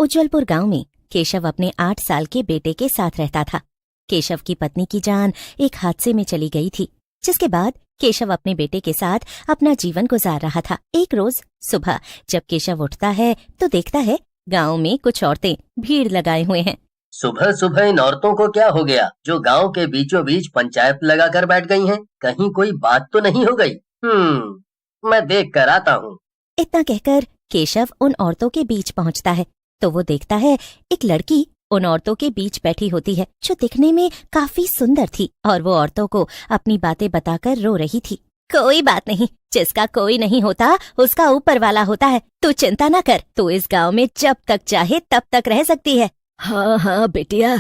उज्जवलपुर गांव में केशव अपने 8 साल के बेटे के साथ रहता था। केशव की पत्नी की जान एक हादसे में चली गई थी, जिसके बाद केशव अपने बेटे के साथ अपना जीवन गुजार रहा था। एक रोज सुबह जब केशव उठता है तो देखता है गांव में कुछ औरतें भीड़ लगाए हुए हैं। सुबह सुबह इन औरतों को क्या हो गया जो गांव के बीचों बीच पंचायत लगाकर बैठ गई हैं? कहीं कोई बात तो नहीं हो गई? मैं देख कर आता हूँ। इतना कहकर केशव उन औरतों के बीच पहुँचता है तो वो देखता है एक लड़की उन औरतों के बीच बैठी होती है, जो दिखने में काफी सुंदर थी और वो औरतों को अपनी बातें बताकर रो रही थी। कोई बात नहीं, जिसका कोई नहीं होता उसका ऊपर वाला होता है। तू चिंता न कर, तू इस गांव में जब तक चाहे तब तक रह सकती है। हाँ हाँ बिटिया,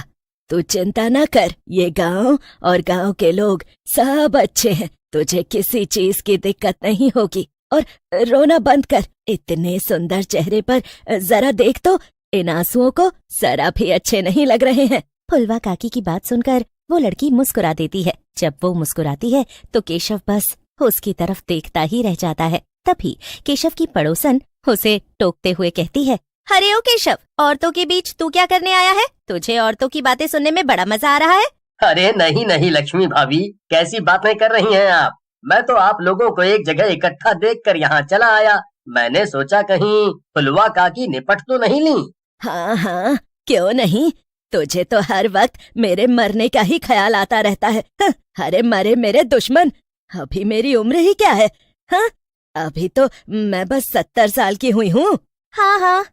तू चिंता न कर, ये गांव और गांव के लोग सब अच्छे हैं, तुझे किसी चीज की दिक्कत नहीं होगी। और रोना बंद कर, इतने सुंदर चेहरे पर जरा देख तो, इन आंसुओं को जरा भी अच्छे नहीं लग रहे हैं। फुलवा काकी की बात सुनकर वो लड़की मुस्कुरा देती है। जब वो मुस्कुराती है तो केशव बस उसकी तरफ देखता ही रह जाता है। तभी केशव की पड़ोसन उसे टोकते हुए कहती है, अरे ओ केशव, औरतों के बीच तू क्या करने आया है? तुझे औरतों की बातें सुनने में बड़ा मजा आ रहा है। अरे नहीं नहीं लक्ष्मी भाभी, कैसी बातें कर रही हैं आप? मैं तो आप लोगों को एक जगह इकट्ठा देखकर यहाँ चला आया। मैंने सोचा कहीं फुलवा काकी निपट तो नहीं ली। हाँ हाँ, क्यों नहीं, तुझे तो हर वक्त मेरे मरने का ही ख्याल आता रहता है। अरे मरे मेरे दुश्मन, अभी मेरी उम्र ही क्या है? हाँ, अभी तो मैं बस 70 साल की हुई हूँ। हाँ हाँ,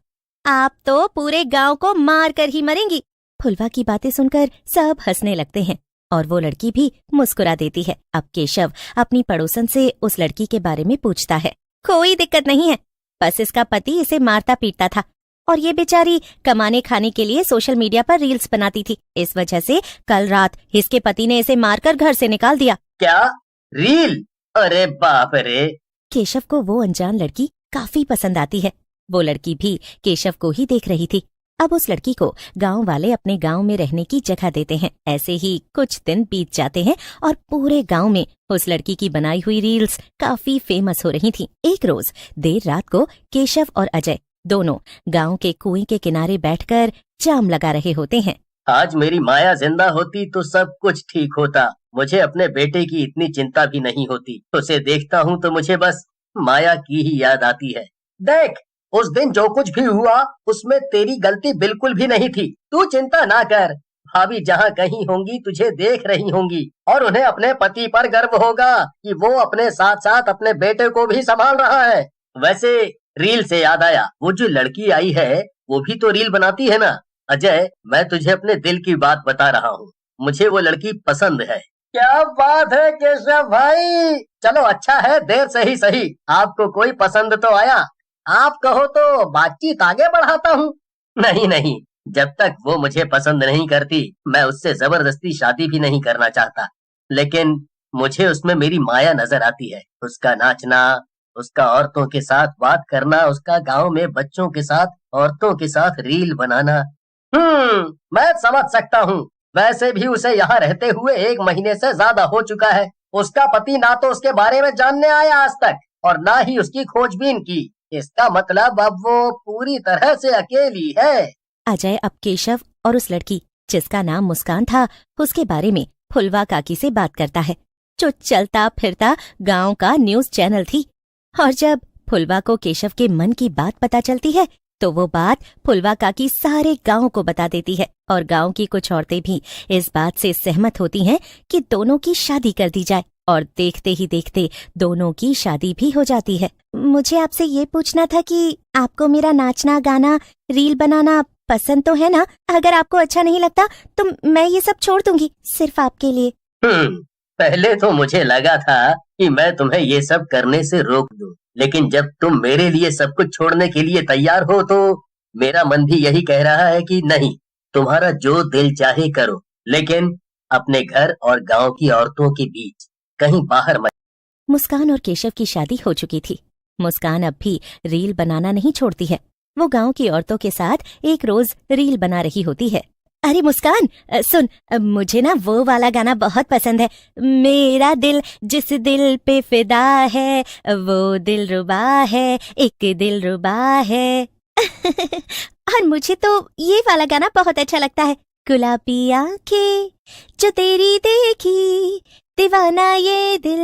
आप तो पूरे गांव को मार कर ही मरेंगी। फुलवा की बातें सुनकर सब हंसने लगते हैं और वो लड़की भी मुस्कुरा देती है। अब केशव अपनी पड़ोसन से उस लड़की के बारे में पूछता है। कोई दिक्कत नहीं है, बस इसका पति इसे मारता पीटता था और ये बेचारी कमाने खाने के लिए सोशल मीडिया पर रील्स बनाती थी। इस वजह से कल रात इसके पति ने इसे मारकर घर से निकाल दिया। क्या रील? अरे बाप रे! केशव को वो अनजान लड़की काफी पसंद आती है। वो लड़की भी केशव को ही देख रही थी। अब उस लड़की को गांव वाले अपने गांव में रहने की जगह देते हैं। ऐसे ही कुछ दिन बीत जाते हैं और पूरे गांव में उस लड़की की बनाई हुई रील्स काफी फेमस हो रही थी। एक रोज देर रात को केशव और अजय दोनों गांव के कुएं के किनारे बैठकर जाम लगा रहे होते हैं। आज मेरी माया जिंदा होती तो सब कुछ ठीक होता। मुझे अपने बेटे की इतनी चिंता भी नहीं होती। उसे देखता हूँ तो मुझे बस माया की ही याद आती है। देख, उस दिन जो कुछ भी हुआ उसमें तेरी गलती बिल्कुल भी नहीं थी। तू चिंता ना कर, भाभी जहाँ कहीं होंगी तुझे देख रही होंगी और उन्हें अपने पति पर गर्व होगा कि वो अपने साथ साथ अपने बेटे को भी संभाल रहा है। वैसे रील से याद आया, वो जो लड़की आई है वो भी तो रील बनाती है ना? अजय, मैं तुझे अपने दिल की बात बता रहा हूँ, मुझे वो लड़की पसंद है। क्या बात है केशव भाई, चलो अच्छा है, देर से ही सही आपको कोई पसंद तो आया। आप कहो तो बातचीत आगे बढ़ाता हूँ। नहीं नहीं, जब तक वो मुझे पसंद नहीं करती मैं उससे जबरदस्ती शादी भी नहीं करना चाहता। लेकिन मुझे उसमें मेरी माया नजर आती है। उसका नाचना, उसका औरतों के साथ बात करना, उसका गांव में बच्चों के साथ औरतों के साथ रील बनाना। मैं समझ सकता हूँ। वैसे भी उसे यहाँ रहते हुए 1 महीने से ज्यादा हो चुका है। उसका पति ना तो उसके बारे में जानने आया आज तक और ना ही उसकी खोजबीन की। इसका मतलब अब वो पूरी तरह से अकेली है। अजय अब केशव और उस लड़की जिसका नाम मुस्कान था उसके बारे में फुलवा काकी से बात करता है, जो चलता फिरता गांव का न्यूज चैनल थी। और जब फुलवा को केशव के मन की बात पता चलती है तो वो बात फुलवा काकी सारे गांव को बता देती है और गांव की कुछ औरतें भी इस बात से सहमत होती हैं कि दोनों की शादी कर दी जाए और देखते ही देखते दोनों की शादी भी हो जाती है। मुझे आपसे ये पूछना था कि आपको मेरा नाचना, गाना, रील बनाना पसंद तो है ना? अगर आपको अच्छा नहीं लगता तो मैं ये सब छोड़ दूंगी, सिर्फ आपके लिए। पहले तो मुझे लगा था कि मैं तुम्हें ये सब करने से रोक दूं, लेकिन जब तुम मेरे लिए सब कुछ छोड़ने के लिए तैयार हो तो मेरा मन भी यही कह रहा है कि नहीं, तुम्हारा जो दिल चाहे करो, लेकिन अपने घर और गांव की औरतों के बीच कहीं बाहर मत। मुस्कान और केशव की शादी हो चुकी थी। मुस्कान अब भी रील बनाना नहीं छोड़ती है। वो गांव की औरतों के साथ एक रोज रील बना रही होती है। अरे मुस्कान, सुन, मुझे ना वो वाला गाना बहुत पसंद है। मेरा दिल जिस दिल पे फिदा है वो दिल रुबा है, एक दिल रुबा है। और मुझे तो ये वाला गाना बहुत अच्छा लगता है, गुलाबी आंखें जो तेरी देखी, दीवाना ये दिल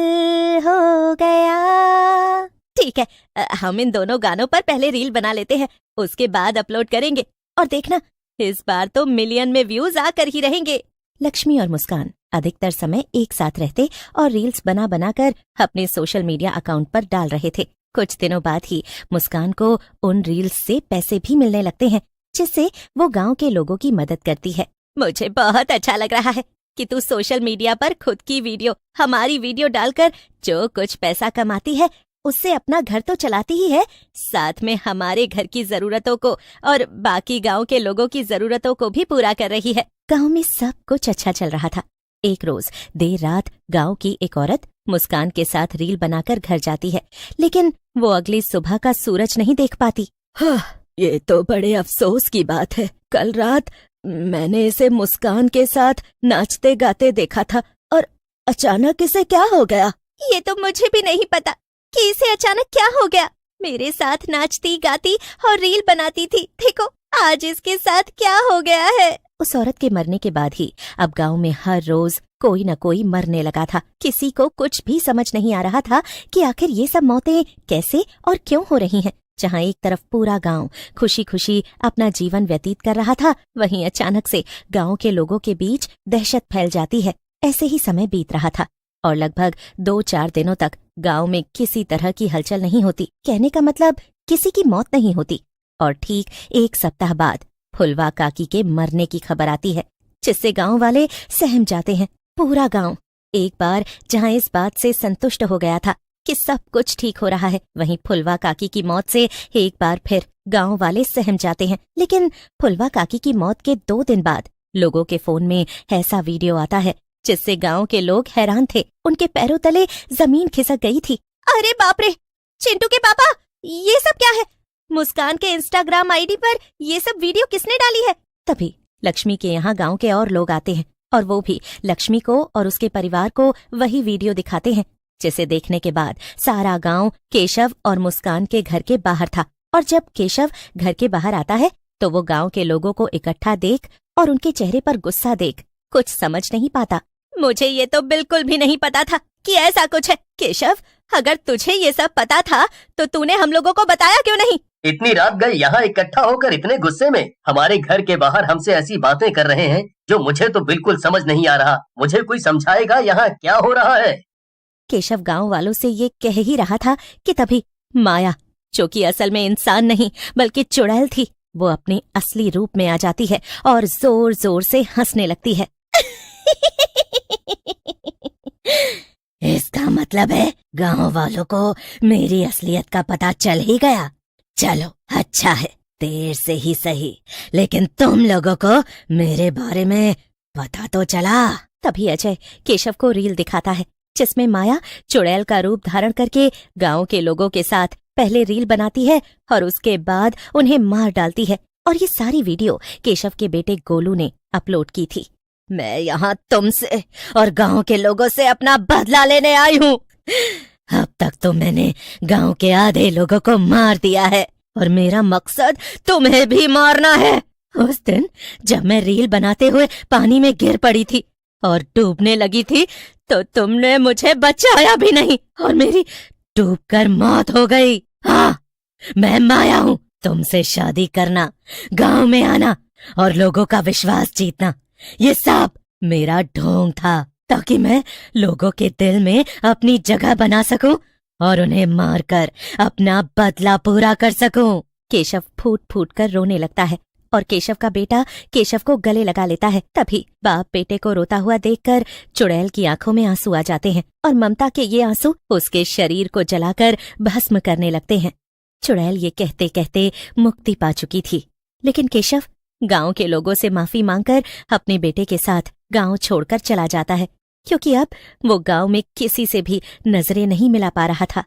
हो गया। ठीक है, हम इन दोनों गानों पर पहले रील बना लेते हैं, उसके बाद अपलोड करेंगे। और देखना, इस बार तो मिलियन में व्यूज आकर ही रहेंगे। लक्ष्मी और मुस्कान अधिकतर समय एक साथ रहते और रील्स बना बनाकर अपने सोशल मीडिया अकाउंट पर डाल रहे थे। कुछ दिनों बाद ही मुस्कान को उन रील्स से पैसे भी मिलने लगते हैं, जिससे वो गांव के लोगों की मदद करती है। मुझे बहुत अच्छा लग रहा है कि तू सोशल मीडिया पर खुद की वीडियो, हमारी वीडियो डालकर जो कुछ पैसा कमाती है उससे अपना घर तो चलाती ही है, साथ में हमारे घर की जरूरतों को और बाकी गांव के लोगों की जरूरतों को भी पूरा कर रही है। गांव में सब कुछ अच्छा चल रहा था। एक रोज देर रात गांव की एक औरत मुस्कान के साथ रील बनाकर घर जाती है, लेकिन वो अगली सुबह का सूरज नहीं देख पाती। हाँ, ये तो बड़े अफसोस की बात है। कल रात मैंने इसे मुस्कान के साथ नाचते गाते देखा था और अचानक इसे क्या हो गया? ये तो मुझे भी नहीं पता कि इसे अचानक क्या हो गया। मेरे साथ नाचती गाती और रील बनाती थी, देखो आज इसके साथ क्या हो गया है। उस औरत के मरने के बाद ही अब गांव में हर रोज कोई न कोई मरने लगा था। किसी को कुछ भी समझ नहीं आ रहा था कि आखिर ये सब मौतें कैसे और क्यों हो रही हैं। जहां एक तरफ पूरा गांव खुशी खुशी अपना जीवन व्यतीत कर रहा था, वहीं अचानक से गांव के लोगों के बीच दहशत फैल जाती है। ऐसे ही समय बीत रहा था और लगभग 2-4 दिनों तक गांव में किसी तरह की हलचल नहीं होती। कहने का मतलब किसी की मौत नहीं होती। और ठीक 1 सप्ताह बाद फुलवा काकी के मरने की खबर आती है, जिससे गांव वाले सहम जाते हैं। पूरा गांव एक बार जहां इस बात से संतुष्ट हो गया था कि सब कुछ ठीक हो रहा है, वहीं फुलवा काकी की मौत से एक बार फिर गांव वाले सहम जाते हैं। लेकिन फुलवा काकी की मौत के 2 दिन बाद लोगों के फोन में ऐसा वीडियो आता है जिससे गांव के लोग हैरान थे। उनके पैरों तले जमीन खिसक गई थी। अरे बाप रे, चिंटू के पापा, ये सब क्या है? मुस्कान के इंस्टाग्राम आईडी पर ये सब वीडियो किसने डाली है? तभी लक्ष्मी के यहाँ गांव के और लोग आते हैं और वो भी लक्ष्मी को और उसके परिवार को वही वीडियो दिखाते हैं, जिसे देखने के बाद सारा गांव केशव और मुस्कान के घर के बाहर था। और जब केशव घर के बाहर आता है तो वो गांव के लोगों को इकट्ठा देख और उनके चेहरे पर गुस्सा देख कुछ समझ नहीं पाता। मुझे ये तो बिल्कुल भी नहीं पता था कि ऐसा कुछ है। केशव, अगर तुझे ये सब पता था तो तूने हम लोगों को बताया क्यों नहीं? इतनी रात गए यहाँ इकट्ठा होकर इतने गुस्से में हमारे घर के बाहर हमसे ऐसी बातें कर रहे हैं जो मुझे तो बिल्कुल समझ नहीं आ रहा। मुझे कोई समझाएगा यहाँ क्या हो रहा है? केशव गांव वालों से ये कह ही रहा था कि तभी माया, जो कि असल में इंसान नहीं बल्कि चुड़ैल थी, वो अपने असली रूप में आ जाती है और जोर जोर से हंसने लगती है। इसका मतलब है गांव वालों को मेरी असलियत का पता चल ही गया। चलो अच्छा है, देर से ही सही, लेकिन तुम लोगों को मेरे बारे में पता तो चला। तभी अजय केशव को रील दिखाता है जिसमें माया चुड़ैल का रूप धारण करके गांव के लोगों के साथ पहले रील बनाती है और उसके बाद उन्हें मार डालती है। और ये सारी वीडियो केशव के बेटे गोलू ने अपलोड की थी। मैं यहाँ तुमसे और गांव के लोगों से अपना बदला लेने आई हूँ। अब तक तो मैंने गांव के आधे लोगों को मार दिया है और मेरा मकसद तुम्हें भी मारना है। उस दिन जब मैं रील बनाते हुए पानी में गिर पड़ी थी और डूबने लगी थी तो तुमने मुझे बचाया भी नहीं और मेरी डूबकर मौत हो गई। हाँ, मैं माया हूँ। तुमसे शादी करना, गांव में आना और लोगों का विश्वास जीतना, ये सब मेरा ढोंग था ताकि मैं लोगों के दिल में अपनी जगह बना सकूं और उन्हें मारकर अपना बदला पूरा कर सकूं। केशव फूट फूट कर रोने लगता है और केशव का बेटा केशव को गले लगा लेता है। तभी बाप बेटे को रोता हुआ देखकर चुड़ैल की आंखों में आंसू आ जाते हैं और ममता के ये आंसू उसके शरीर को जलाकर भस्म करने लगते हैं। चुड़ैल ये कहते कहते मुक्ति पा चुकी थी, लेकिन केशव गांव के लोगों से माफी मांगकर अपने बेटे के साथ गांव छोड़कर चला जाता है, क्योंकि अब वो गांव में किसी से भी नजरें नहीं मिला पा रहा था।